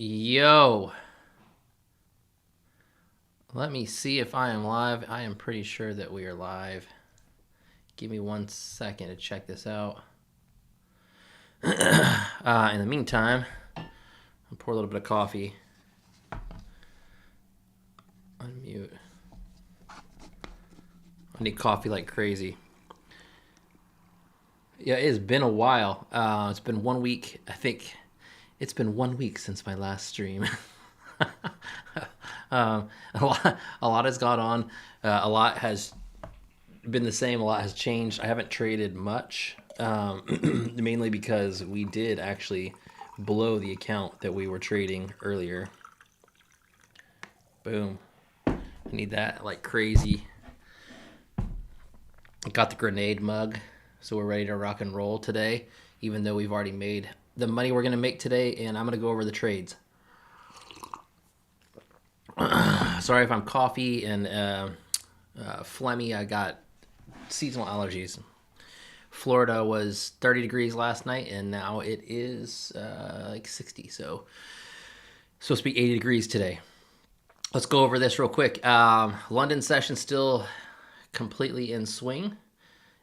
Yo, let me see if I am live. I am pretty sure that we are live. Give me 1 second to check this out. In the meantime, I'll pour a little bit of coffee. Unmute. I need coffee like crazy. Yeah, it has been a while. It's been 1 week. I think it's been 1 week since my last stream. A lot has gone on. A lot has been the same. A lot has changed. I haven't traded much, mainly because we did actually blow the account that we were trading earlier. Boom. I need that like crazy. Got the grenade mug, so we're ready to rock and roll today, even though we've already made the money we're going to make today, and I'm going to go over the trades. Sorry if I'm coffee and phlegmy. I got seasonal allergies. Florida was 30 degrees last night, and now it is like 60, so it's supposed to be 80 degrees today. Let's go over this real quick. London session still completely in swing.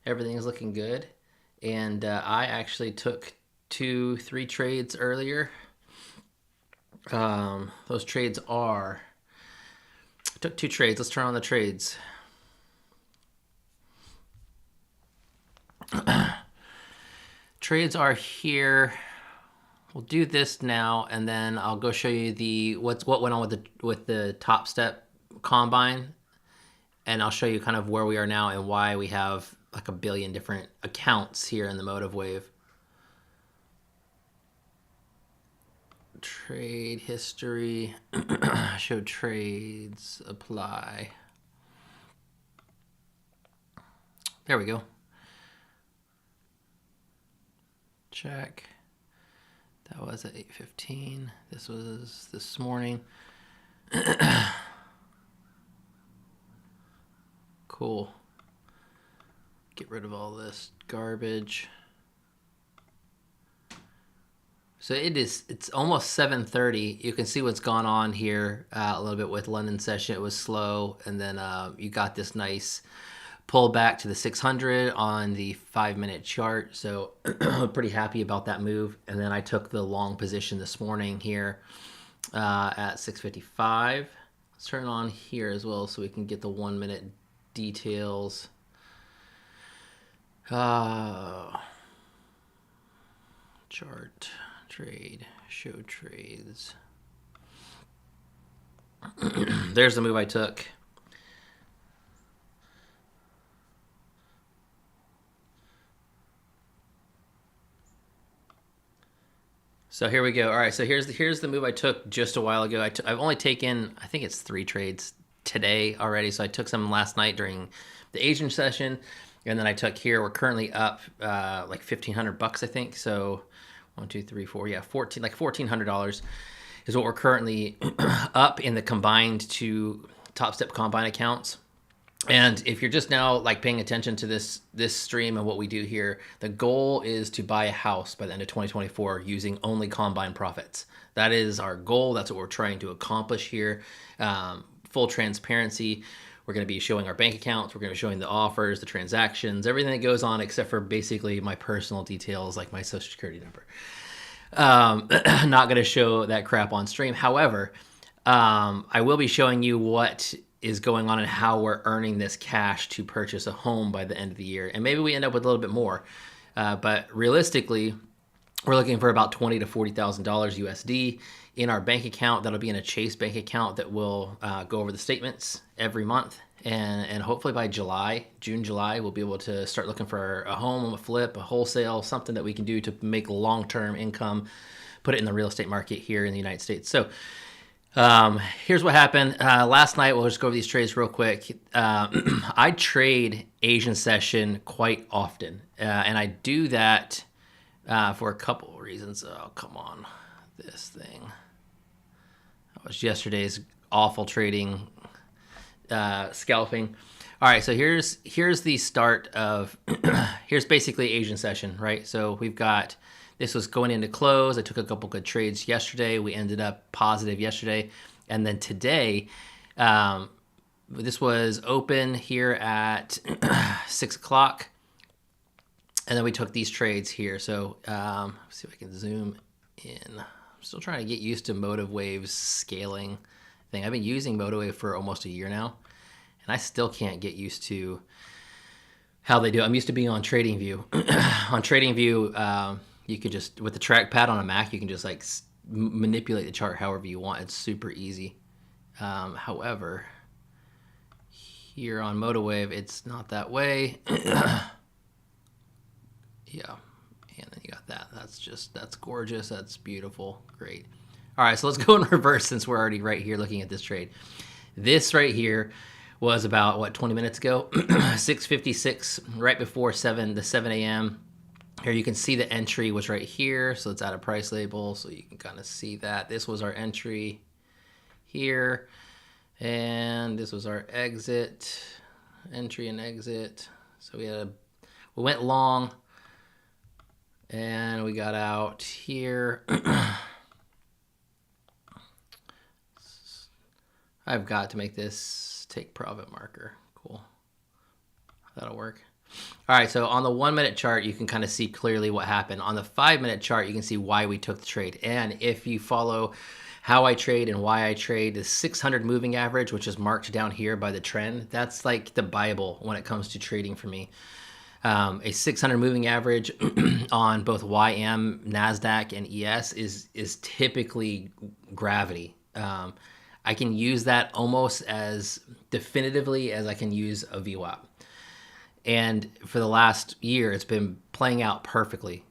Everything's looking good. And I actually took 2-3 trades earlier. Those trades are... I took 2 trades. Let's turn on the trades. Trades are here. We'll do this now, and then I'll go show you what went on with the TOPSTEP combine, and I'll show you kind of where we are now and why we have like a billion different accounts here in the motive wave. Trade history, show trades, apply. There we go. Check. That was at 8:15. This was this morning. Cool. Get rid of all this garbage. So it's almost 7:30. You can see what's gone on here a little bit with London session. It was slow, and then you got this nice pull back to the 600 on the 5-minute chart. So pretty happy about that move. And then I took the long position this morning here at 6:55. Let's turn it on here as well so we can get the 1-minute details. Chart, trade, show trades. There's the move I took. So here we go. All right, so here's the move I took just a while ago. I've only taken, I think it's 3 trades today already. So I took some last night during the Asian session, and then I took here. We're currently up like $1,500, I think. So 1, 2, 3, 4, yeah, $1,400 is what we're currently up in the combined 2 TOPSTEP combine accounts. And if you're just now like paying attention to this stream and what we do here, the goal is to buy a house by the end of 2024 using only combine profits. That is our goal. That's what we're trying to accomplish here. Full transparency. We're going to be showing our bank accounts. We're going to be showing the offers, the transactions, everything that goes on except for basically my personal details like my social security number. Not going to show that crap on stream. However, I will be showing you what is going on and how we're earning this cash to purchase a home by the end of the year. And maybe we end up with a little bit more. But realistically, we're looking for about $20,000 to $40,000 USD in our bank account. That'll be in a Chase bank account that will go over the statements every month. And hopefully by June, July, we'll be able to start looking for a home, a flip, a wholesale, something that we can do to make long-term income, put it in the real estate market here in the United States. So here's what happened. Last night, we'll just go over these trades real quick. I trade Asian session quite often, and I do that for a couple of reasons. Oh, come on, this thing. That was yesterday's awful trading, scalping. All right, so here's the start of, here's basically Asian session, right? So we've got This was going into close. I took a couple good trades yesterday. We ended up positive yesterday. And then today, this was open here at 6 o'clock. And then we took these trades here. So let's see if I can zoom in. I'm still trying to get used to MotiveWave's scaling thing. I've been using MotiveWave for almost a year now, and I still can't get used to how they do it. I'm used to being on TradingView. On TradingView, you can just, with the trackpad on a Mac, you can just like manipulate the chart however you want. It's super easy. However, here on MotiveWave, it's not that way. Yeah, and then you got that. That's gorgeous. That's beautiful. Great. All right, so let's go in reverse since we're already right here looking at this trade. This right here was about, 20 minutes ago? 6:56, right before the 7 a.m. Here you can see the entry was right here, so it's at a price label, so you can kind of see that. This was our entry here, and this was our exit, entry and exit. So we went long, and we got out here. I've got to make this take profit marker. Cool. That'll work. All right, so on the 1 minute chart, you can kind of see clearly what happened. On the 5 minute chart, you can see why we took the trade. And if you follow how I trade and why I trade, the 600 moving average, which is marked down here by the trend, that's like the Bible when it comes to trading for me. A 600 moving average on both YM, NASDAQ, and ES is typically gravity. I can use that almost as definitively as I can use a VWAP. And for the last year, it's been playing out perfectly.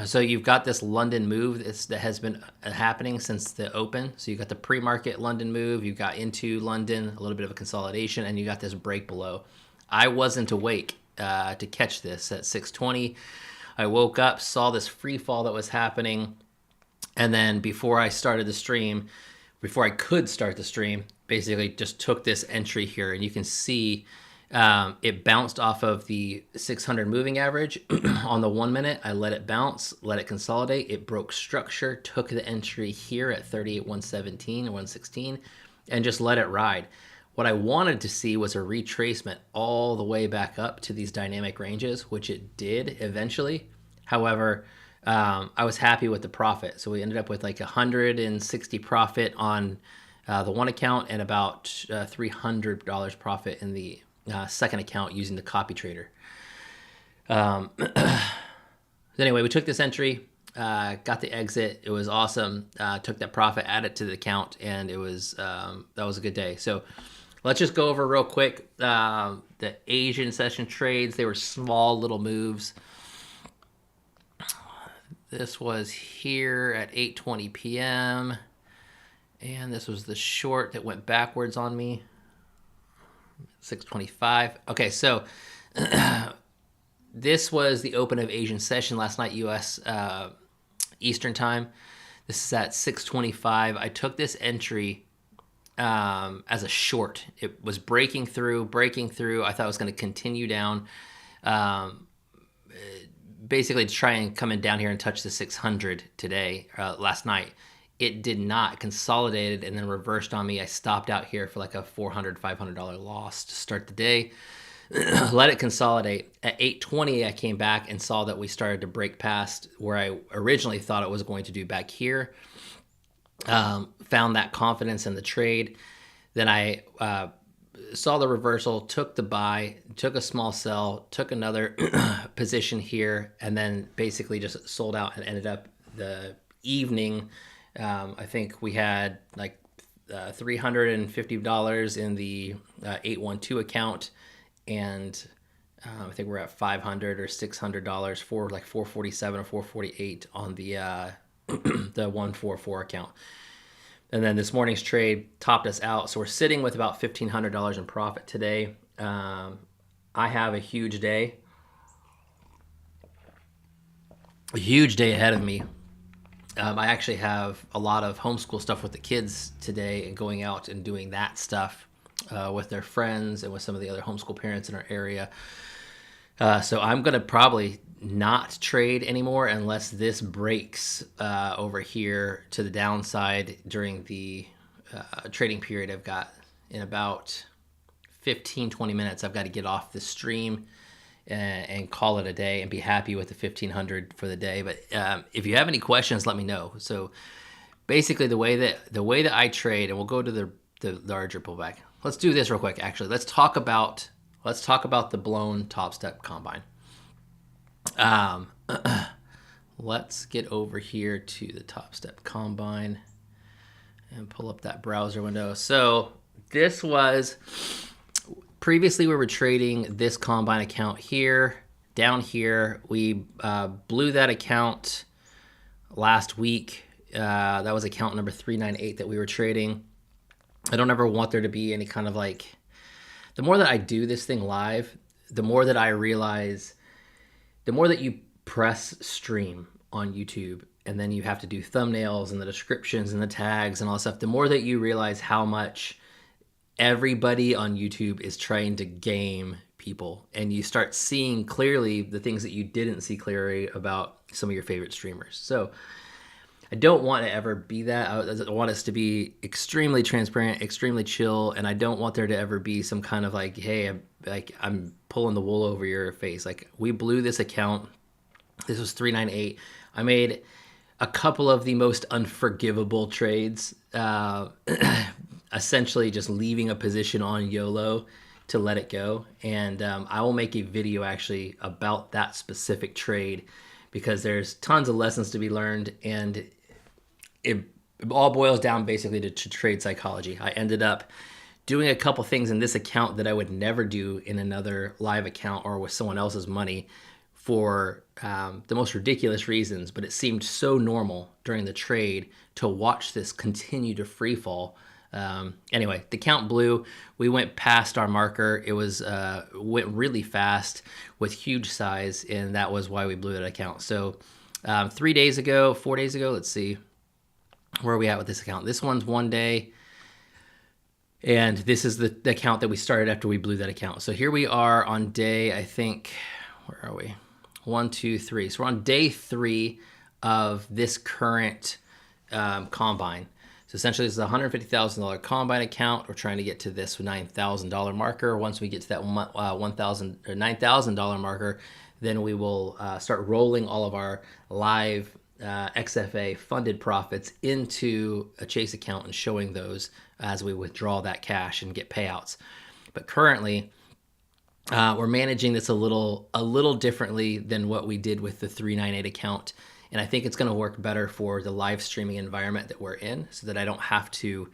So you've got this London move that has been happening since the open. So you got the pre-market London move, you got into London, a little bit of a consolidation, and you got this break below. I wasn't awake to catch this at 6:20. I woke up, saw this free fall that was happening, and then before I could start the stream, basically just took this entry here, and you can see it bounced off of the 600 moving average on the 1 minute. I let it bounce, let it consolidate. It broke structure, took the entry here at 38,117 or 116, and just let it ride. What I wanted to see was a retracement all the way back up to these dynamic ranges, which it did eventually. However, I was happy with the profit. So we ended up with like 160 profit on the one account and about $300 profit in the second account using the copy trader. Anyway, we took this entry, got the exit. It was awesome. Took that profit, added it to the account, and it was that was a good day. So let's just go over real quick the Asian session trades. They were small little moves. This was here at 8:20 p.m. And this was the short that went backwards on me. 6:25. Okay, so this was the open of Asian session last night, U.S. Eastern time. This is at 6:25. I took this entry as a short. It was breaking through. I thought it was going to continue down. Basically to try and come in down here and touch the 600 today, last night. It did not, consolidated and then reversed on me. I stopped out here for like a $400, $500 loss to start the day. Let it consolidate. At 8:20, I came back and saw that we started to break past where I originally thought it was going to do back here. Found that confidence in the trade. Then I saw the reversal, took the buy, took a small sell, took another position here, and then basically just sold out and ended up the evening. I think we had like $350 in the 812 account, and I think we're at $500 or $600 for like 447 or 448 on the the 144 account. And then this morning's trade topped us out. So we're sitting with about $1,500 in profit today. I have a huge day ahead of me. I actually have a lot of homeschool stuff with the kids today and going out and doing that stuff with their friends and with some of the other homeschool parents in our area. So I'm going to probably not trade anymore unless this breaks over here to the downside during the trading period I've got. In about 15-20 minutes, I've got to get off the stream and call it a day and be happy with the 1500 for the day. But if you have any questions, let me know. So basically the way that I trade, and we'll go to the larger pullback. Let's do this real quick. Actually, let's talk about the blown TOPSTEP combine. Let's get over here to the TOPSTEP combine and pull up that browser window. So this was previously we were trading this combine account here, down here. We blew that account last week. That was account number 398 that we were trading. I don't ever want there to be any kind of like, the more that I do this thing live, the more that I realize, the more that you press stream on YouTube and then you have to do thumbnails and the descriptions and the tags and all that stuff, the more that you realize how much everybody on YouTube is trying to game people, and you start seeing clearly the things that you didn't see clearly about some of your favorite streamers. So I don't want to ever be that. I want us to be extremely transparent, extremely chill, and I don't want there to ever be some kind of like, hey, I'm pulling the wool over your face. Like, we blew this account. This was 398. I made a couple of the most unforgivable trades, essentially just leaving a position on YOLO to let it go. And I will make a video actually about that specific trade, because there's tons of lessons to be learned, and it all boils down basically to trade psychology. I ended up doing a couple things in this account that I would never do in another live account or with someone else's money for the most ridiculous reasons, but it seemed so normal during the trade to watch this continue to free fall. Anyway, the count blew. We went past our marker. It was went really fast with huge size, and that was why we blew that account. So 4 days ago, let's see, where are we at with this account? This one's 1 day, and this is the account that we started after we blew that account. So here we are on day, I think, where are we? 1, 2, 3. So we're on day 3 of this current combine. So essentially, this is a $150,000 combine account. We're trying to get to this $9,000 marker. Once we get to that $9,000 marker, then we will start rolling all of our live XFA funded profits into a Chase account and showing those as we withdraw that cash and get payouts. But currently, we're managing this a little differently than what we did with the 398 account. And I think it's going to work better for the live streaming environment that we're in, so that I don't have to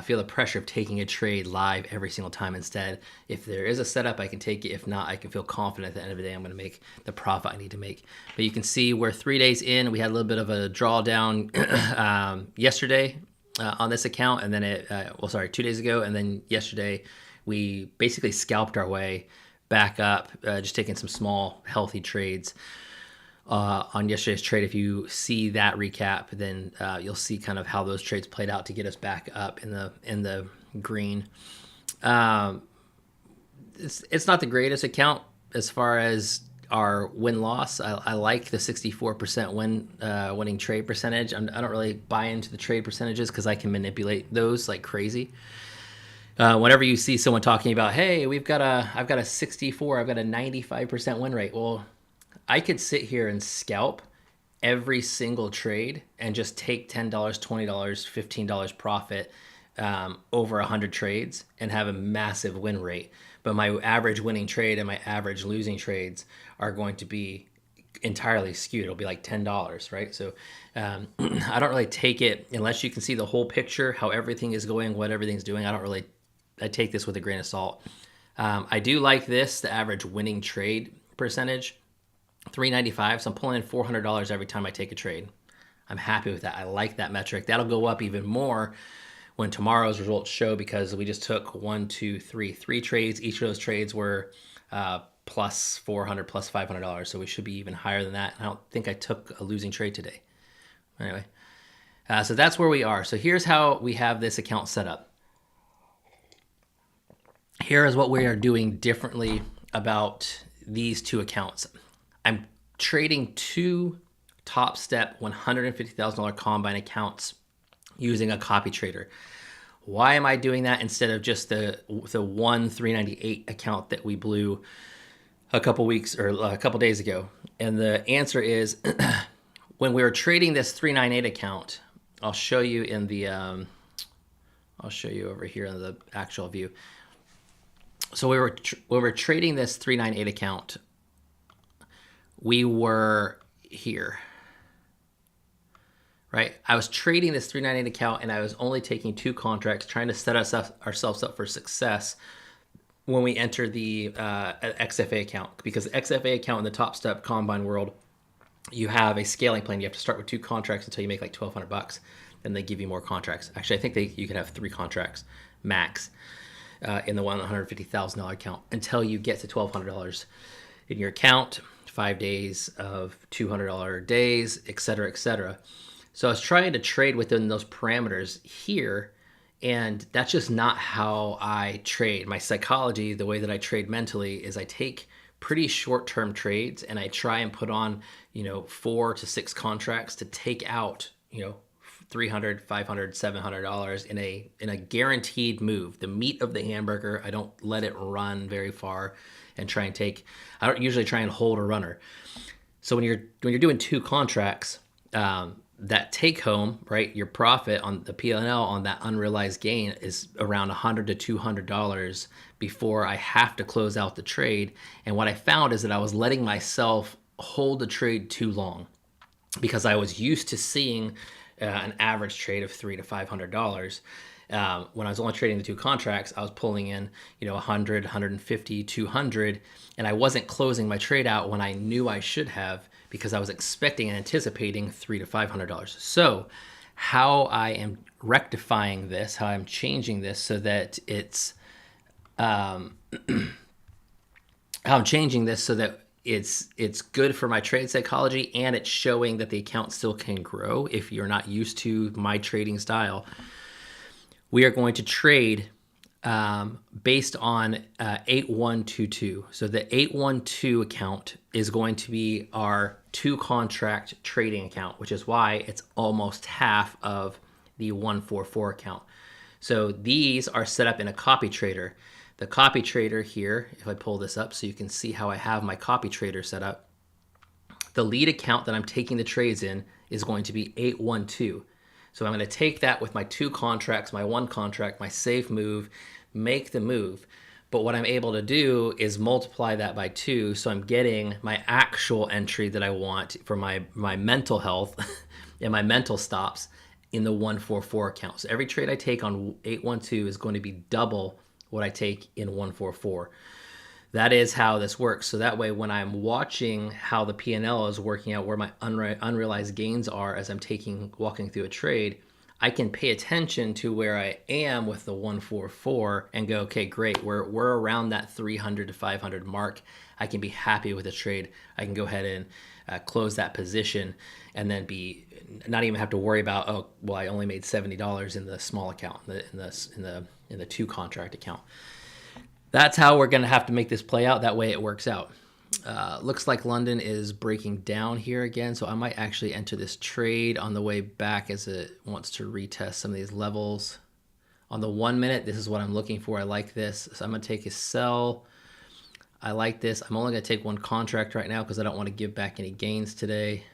feel the pressure of taking a trade live every single time. Instead, if there is a setup, I can take it. If not, I can feel confident at the end of the day I'm going to make the profit I need to make. But you can see we're 3 days in. We had a little bit of a drawdown yesterday on this account, and then 2 days ago, and then yesterday we basically scalped our way back up, just taking some small healthy trades. On yesterday's trade, if you see that recap, then you'll see kind of how those trades played out to get us back up in the green. It's not the greatest account as far as our win-loss. I like the 64% winning trade percentage. I don't really buy into the trade percentages because I can manipulate those like crazy. Whenever you see someone talking about, hey, I've got a 64, I've got a 95% win rate. Well, I could sit here and scalp every single trade and just take $10, $20, $15 profit over 100 trades and have a massive win rate. But my average winning trade and my average losing trades are going to be entirely skewed. It'll be like $10, right? So I don't really take it unless you can see the whole picture, how everything is going, what everything's doing. I take this with a grain of salt. I do like this, the average winning trade percentage, 395. So I'm pulling in $400 every time I take a trade. I'm happy with that. I like that metric. That'll go up even more when tomorrow's results show, because we just took 3 trades. Each of those trades were plus $400, plus $500. So we should be even higher than that. I don't think I took a losing trade today. Anyway, so that's where we are. So here's how we have this account set up. Here is what we are doing differently about these two accounts. I'm trading two TOPSTEP $150,000 combine accounts using a copy trader. Why am I doing that instead of just the one 398 account that we blew a couple weeks or a couple days ago? And the answer is when we were trading this 398 account, I'll show you in the I'll show you over here in the actual view. So when we were trading this 398 account, we were here, right? I was trading this 398 account and I was only taking two contracts, trying to set ourselves up for success when we enter the XFA account. Because the XFA account in the TOPSTEP combine world, you have a scaling plan. You have to start with two contracts until you make like $1,200. Then they give you more contracts. Actually, I think you can have three contracts max in the $150,000 account until you get to $1,200 in your account, 5 days of $200 days, et cetera, et cetera. So I was trying to trade within those parameters here, and that's just not how I trade. My psychology, the way that I trade mentally, is I take pretty short-term trades and I try and put on, 4 to 6 contracts to take out, $300, $500, $700 in a guaranteed move. The meat of the hamburger, I don't let it run very far and try and take. I don't usually try and hold a runner. So when you're doing two contracts, that take home, right, your profit on the P&L on that unrealized gain is around $100 to $200 before I have to close out the trade. And what I found is that I was letting myself hold the trade too long because I was used to seeing an average trade of $300 to $500. When I was only trading the two contracts, I was pulling in, 100, 150, 200, and I wasn't closing my trade out when I knew I should have because I was expecting and anticipating $300 to $500. So how I am rectifying this, how I'm changing this so that it's, how I'm changing this so that it's good for my trade psychology and it's showing that the account still can grow if you're not used to my trading style. We are going to trade based on 8122. So the 812 account is going to be our two contract trading account, which is why it's almost half of the 144 account. So these are set up in a copy trader. The copy trader here, if I pull this up so you can see how I have my copy trader set up, the lead account that I'm taking the trades in is going to be 812. So I'm going to take that with my two contracts, my one contract, my safe move, make the move. But what I'm able to do is multiply that by 2. So I'm getting my actual entry that I want for my mental health and my mental stops in the 144 account. So every trade I take on 812 is going to be double what I take in 144. That is how this works. So that way, when I'm watching how the P&L is working out, where my unrealized gains are as I'm walking through a trade, I can pay attention to where I am with the 144 and go, okay, great. We're around that 300 to 500 mark. I can be happy with the trade. I can go ahead and close that position and then not even have to worry about, oh, well, I only made $70 in the small account, in the two contract account. That's how we're going to have to make this play out. That way it works out. Looks like London is breaking down here again, so I might actually enter this trade on the way back as it wants to retest some of these levels. On the 1 minute, this is what I'm looking for. I like this. So I'm going to take a sell. I like this. I'm only going to take one contract right now because I don't want to give back any gains today.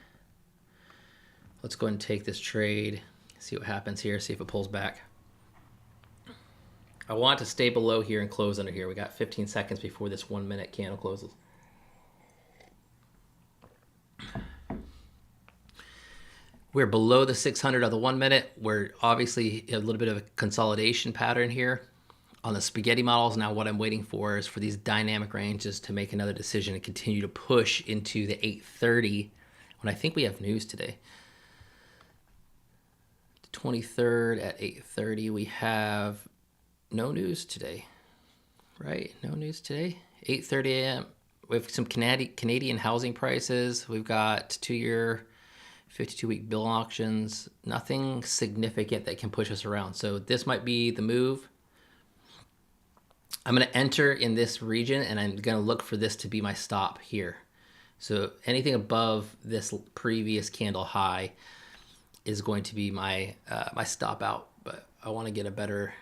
Let's go ahead and take this trade, see what happens here, see if it pulls back. I want to stay below here and close under here. We got 15 seconds before this 1 minute candle closes. We're below the 600 of the 1 minute. We're obviously a little bit of a consolidation pattern here on the spaghetti models. Now what I'm waiting for is for these dynamic ranges to make another decision and continue to push into the 830 when I think we have news today. 23rd at 8:30. We have no news today, right? No news today. 8:30 a.m. We have some Canadian housing prices. We've got 2-year, 52-week bill auctions. Nothing significant that can push us around. So this might be the move. I'm going to enter in this region, and I'm going to look for this to be my stop here. So anything above this previous candle high is going to be my my stop out. But I want to get a better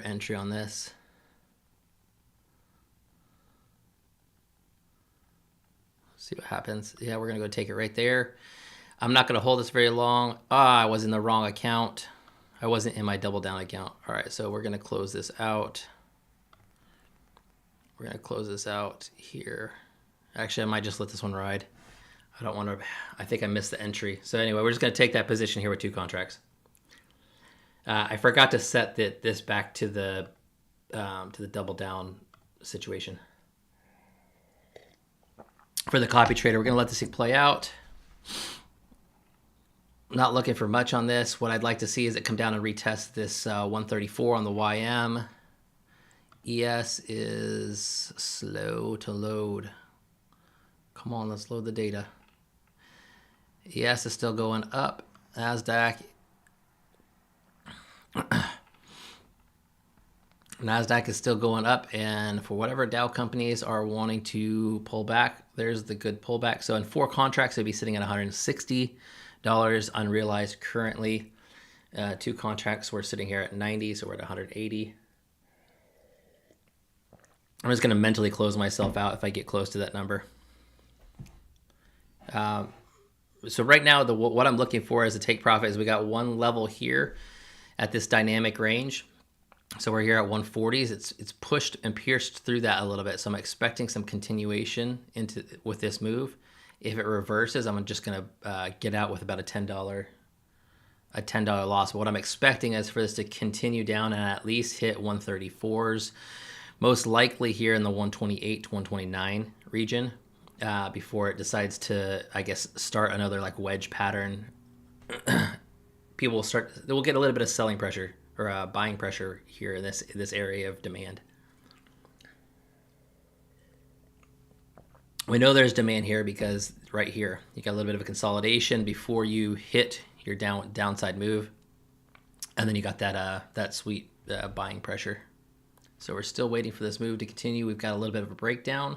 entry on this. See what happens. Yeah, we're gonna go take it right there. I'm not gonna hold this very long. I was in the wrong account. I wasn't in my double down account. All right, so we're gonna close this out. We're gonna close this out here. Actually, I might just let this one ride. I don't want to. I think I missed the entry. So anyway, we're just gonna take that position here with 2 contracts. I forgot to set this back to the double down situation. For the copy trader, we're going to let this thing play out. Not looking for much on this. What I'd like to see is it come down and retest this 134 on the YM. ES is slow to load. Come on, let's load the data. ES is still going up. NASDAQ is still going up, and for whatever Dow companies are wanting to pull back, there's the good pullback. So in 4 contracts, it'd be sitting at $160 unrealized currently. 2 contracts, we're sitting here at 90, so we're at 180. I'm just going to mentally close myself out if I get close to that number. So right now, what I'm looking for as a take profit is we got one level here at this dynamic range. So we're here at 140s. It's pushed and pierced through that a little bit. So I'm expecting some continuation with this move. If it reverses, I'm just going to get out with about a $10 loss. But what I'm expecting is for this to continue down and at least hit 134s, most likely here in the 128 to 129 region, before it decides to, I guess, start another like wedge pattern. We'll get a little bit of selling pressure or buying pressure here in this area of demand. We know there's demand here because right here you got a little bit of a consolidation before you hit your downside move, and then you got that sweet buying pressure. So we're still waiting for this move to continue. We've got a little bit of a breakdown.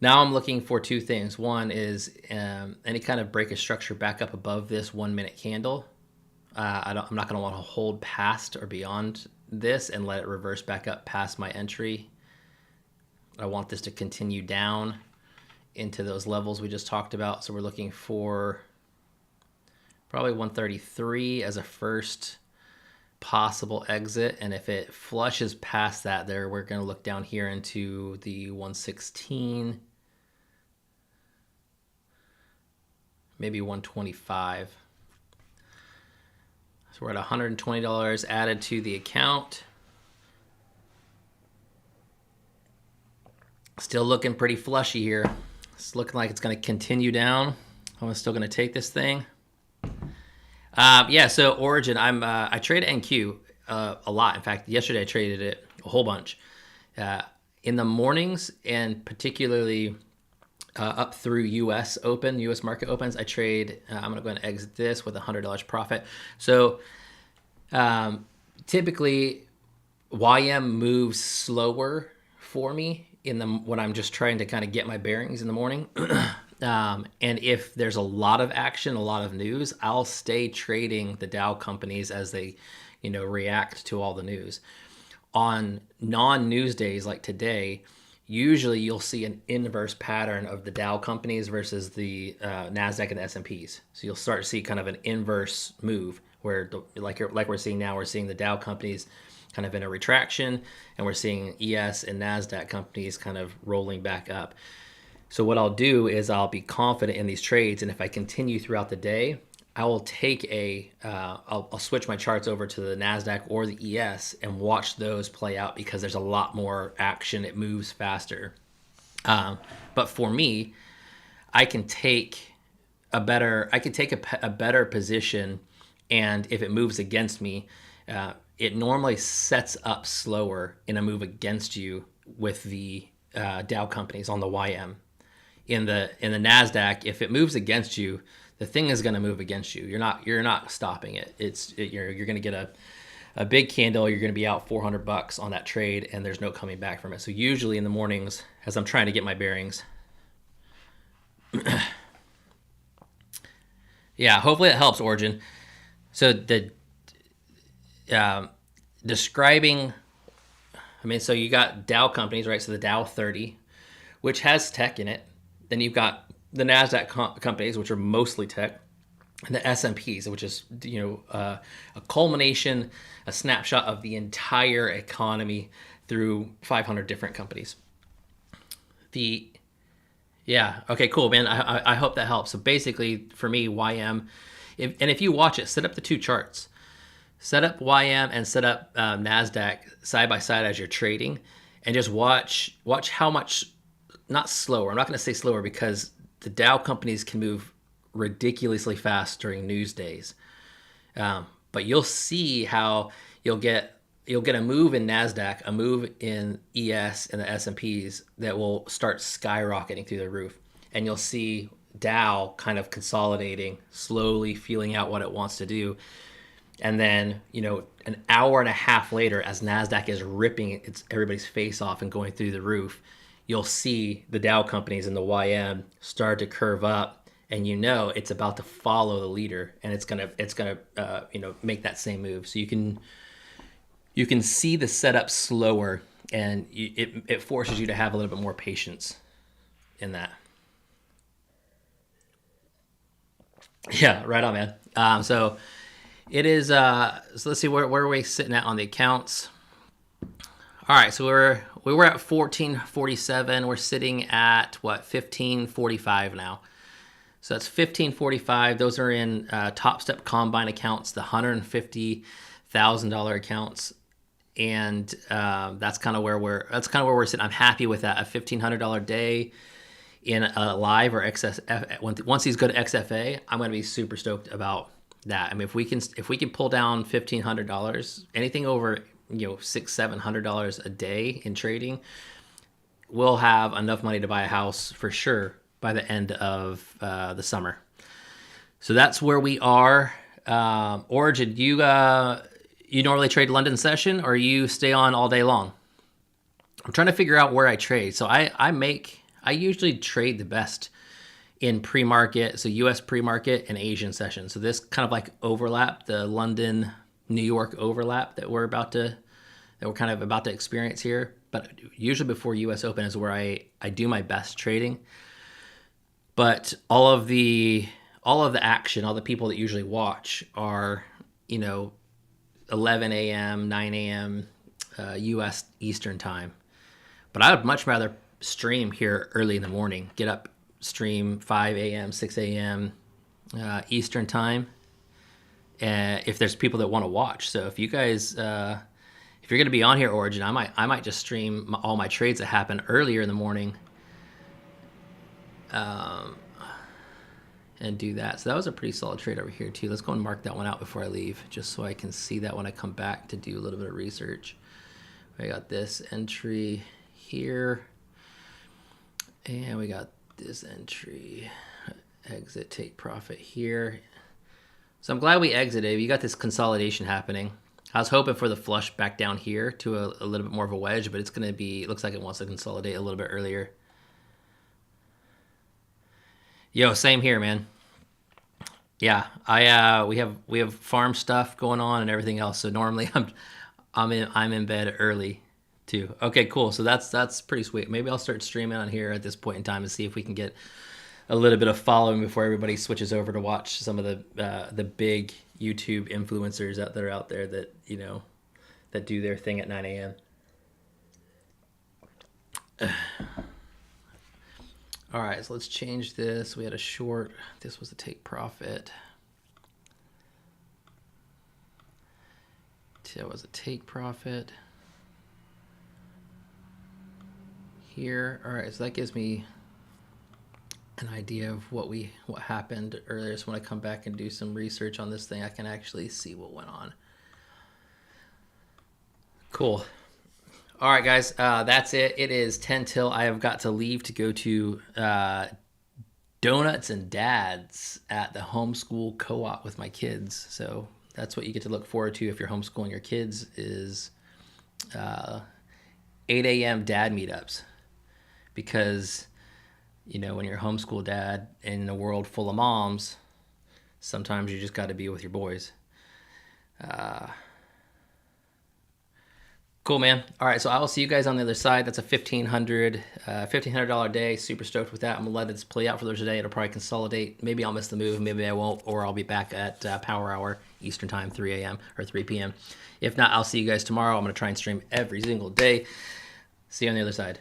Now I'm looking for 2 things. One is any kind of break of structure back up above this 1 minute candle. I'm not going to want to hold past or beyond this and let it reverse back up past my entry. I want this to continue down into those levels we just talked about. So we're looking for probably 133 as a first possible exit. And if it flushes past that there, we're going to look down here into the 116, maybe 125. So we're at $120 added to the account. Still looking pretty flushy here. It's looking like it's going to continue down. I'm still going to take this thing. Yeah, so Origin, I trade NQ a lot. In fact, yesterday I traded it a whole bunch. In the mornings, and particularly up through US market opens, I trade, I'm going to go ahead and exit this with $100 profit. So typically YM moves slower for me when I'm just trying to kind of get my bearings in the morning. And if there's a lot of action, a lot of news, I'll stay trading the Dow companies as they, react to all the news. On non-news days like today, usually you'll see an inverse pattern of the Dow companies versus the NASDAQ and the S&Ps. So you'll start to see kind of an inverse move where, like we're seeing now, we're seeing the Dow companies kind of in a retraction, and we're seeing ES and NASDAQ companies kind of rolling back up. So what I'll do is I'll be confident in these trades, and if I continue throughout the day, I will take I'll switch my charts over to the NASDAQ or the ES and watch those play out because there's a lot more action. It moves faster. But for me, I can take a better position, and if it moves against me, it normally sets up slower in a move against you with the Dow companies on the YM. In the NASDAQ, if it moves against you, the thing is going to move against you. You're not stopping it. You're going to get a big candle, you're going to be out $400 on that trade, and there's no coming back from it. So usually in the mornings, as I'm trying to get my bearings, yeah, hopefully it helps, Origin. So the describing, so you got Dow companies, right? So the Dow 30, which has tech in it. Then you've got the NASDAQ companies, which are mostly tech, and the S&Ps, which is, a culmination, a snapshot of the entire economy through 500 different companies. Yeah, okay, cool, man. I hope that helps. So basically, for me, YM, if you watch it, set up the two charts. Set up YM and set up NASDAQ side by side as you're trading, and just watch how much, not slower, I'm not going to say slower because the Dow companies can move ridiculously fast during news days. But you'll see how you'll get a move in NASDAQ, a move in ES and the S&Ps that will start skyrocketing through the roof. And you'll see Dow kind of consolidating, slowly feeling out what it wants to do. And then, an hour and a half later, as NASDAQ is ripping everybody's face off and going through the roof, you'll see the Dow companies and the YM start to curve up, and it's about to follow the leader, and it's gonna make that same move. So you can see the setup slower, and it forces you to have a little bit more patience in that. Yeah, right on, man. So it is. So let's see where are we sitting at on the accounts. All right, so we were at 1447. We're sitting at 1545 now. So that's 1545. Those are in TOPSTEP Combine accounts, the $150,000 accounts, and that's kind of where we're sitting. I'm happy with that. A $1,500 day in a live or XFA. Once these go to XFA, I'm going to be super stoked about that. If we can pull down $1,500, anything over $600-700 a day in trading, we'll have enough money to buy a house for sure by the end of the summer. So that's where we are. Origin, you normally trade London session, or you stay on all day long? I'm trying to figure out where I trade. So I usually trade the best in pre-market, so US pre-market and Asian session. So this kind of like overlap, the London New York overlap that we're kind of about to experience here. But usually before US Open is where I do my best trading. But all of the action, all the people that usually watch are 11 a.m., 9 a.m. US Eastern time. But I would much rather stream here early in the morning, get up, stream 5 a.m., 6 a.m. Eastern time, if there's people that want to watch. So if you guys, if you're going to be on here, Origin, I might just stream all my trades that happen earlier in the morning, and do that. So that was a pretty solid trade over here too. Let's go and mark that one out before I leave, just so I can see that when I come back to do a little bit of research. I got this entry here, and we got this entry, exit, take profit here. So I'm glad we exited. You got this consolidation happening. I was hoping for the flush back down here to a little bit more of a wedge, but it looks like it wants to consolidate a little bit earlier. Yo, same here, man. Yeah, we have farm stuff going on and everything else. So normally I'm in bed early too. Okay, cool. So that's pretty sweet. Maybe I'll start streaming on here at this point in time and see if we can get a little bit of following before everybody switches over to watch some of the big YouTube influencers that are out there that that do their thing at 9 a.m. All right, so let's change this. We had a short. This was a take profit. That was a take profit. Here. All right, so that gives me an idea of what happened earlier. So when I come back and do some research on this thing, I can actually see what went on. Cool. All right, guys, that's it. It is 10 till. I have got to leave to go to Donuts and Dads at the homeschool co-op with my kids. So That's what you get to look forward to if you're homeschooling your kids is 8 a.m. dad meetups. Because, you know, when you're a homeschool dad in a world full of moms, sometimes you just got to be with your boys. Cool, man. All right, so I will see you guys on the other side. That's a $1,500 day. Super stoked with that. I'm gonna let this play out for the rest of the day. It'll probably consolidate. Maybe I'll miss the move. Maybe I won't, or I'll be back at Power Hour Eastern Time, 3 a.m. or 3 p.m. If not, I'll see you guys tomorrow. I'm gonna try and stream every single day. See you on the other side.